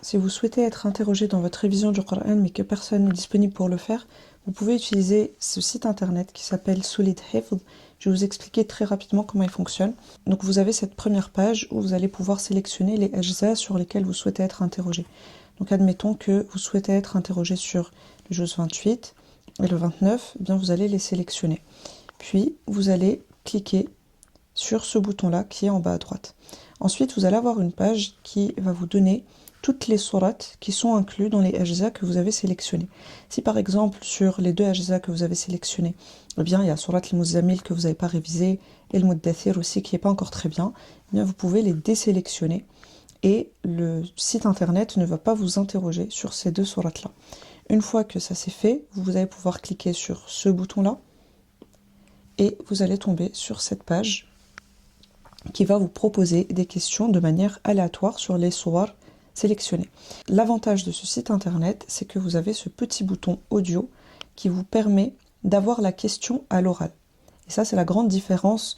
Si vous souhaitez être interrogé dans votre révision du Coran mais que personne n'est disponible pour le faire, vous pouvez utiliser ce site internet qui s'appelle Solid Hifd. Je vais vous expliquer très rapidement comment il fonctionne. Donc vous avez cette première page où vous allez pouvoir sélectionner les ajza sur lesquels vous souhaitez être interrogé. Donc admettons que vous souhaitez être interrogé sur le juz 28 et le 29, eh bien vous allez les sélectionner. Puis vous allez cliquer sur ce bouton-là qui est en bas à droite. Ensuite, vous allez avoir une page qui va vous donner toutes les sourates qui sont incluses dans les ajza que vous avez sélectionnés. Si par exemple, sur les deux ajza que vous avez sélectionnés, eh bien, il y a surat al-Muzammil que vous n'avez pas révisé, et le Muddathir aussi qui n'est pas encore très bien, eh bien, vous pouvez les désélectionner et le site internet ne va pas vous interroger sur ces deux sourates-là. Une fois que ça c'est fait, vous allez pouvoir cliquer sur ce bouton-là et vous allez tomber sur cette page qui va vous proposer des questions de manière aléatoire sur les sourates sélectionnés. L'avantage de ce site internet, c'est que vous avez ce petit bouton audio qui vous permet d'avoir la question à l'oral. Et ça, c'est la grande différence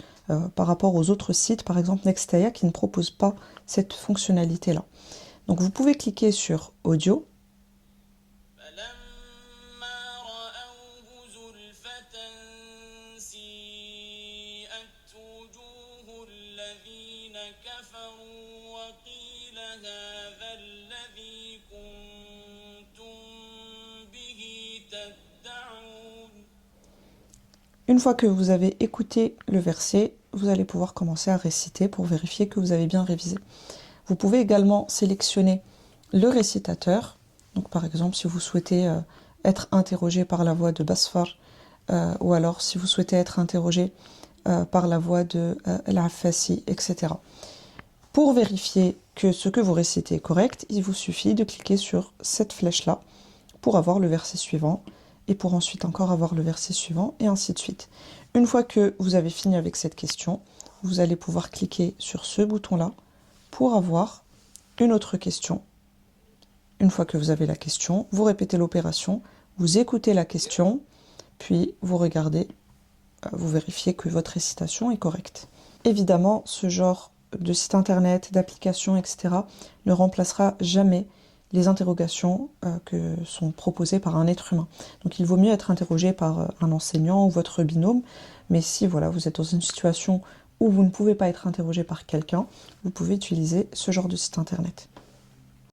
par rapport aux autres sites, par exemple Nextaya, qui ne propose pas cette fonctionnalité-là. Donc vous pouvez cliquer sur audio. Une fois que vous avez écouté le verset, vous allez pouvoir commencer à réciter pour vérifier que vous avez bien révisé. Vous pouvez également sélectionner le récitateur. Donc par exemple, si vous souhaitez être interrogé par la voix de Basfar, ou alors si vous souhaitez être interrogé par la voix de Al-Affasi, etc. Pour vérifier que ce que vous récitez est correct, il vous suffit de cliquer sur cette flèche-là pour avoir le verset suivant, et pour ensuite encore avoir le verset suivant, et ainsi de suite. Une fois que vous avez fini avec cette question, vous allez pouvoir cliquer sur ce bouton-là pour avoir une autre question. Une fois que vous avez la question, vous répétez l'opération, vous écoutez la question, puis vous regardez, vous vérifiez que votre récitation est correcte. Évidemment, ce genre de site internet, d'application, etc. ne remplacera jamais les interrogations que sont proposées par un être humain. Donc il vaut mieux être interrogé par un enseignant ou votre binôme, mais si voilà, vous êtes dans une situation où vous ne pouvez pas être interrogé par quelqu'un, vous pouvez utiliser ce genre de site internet.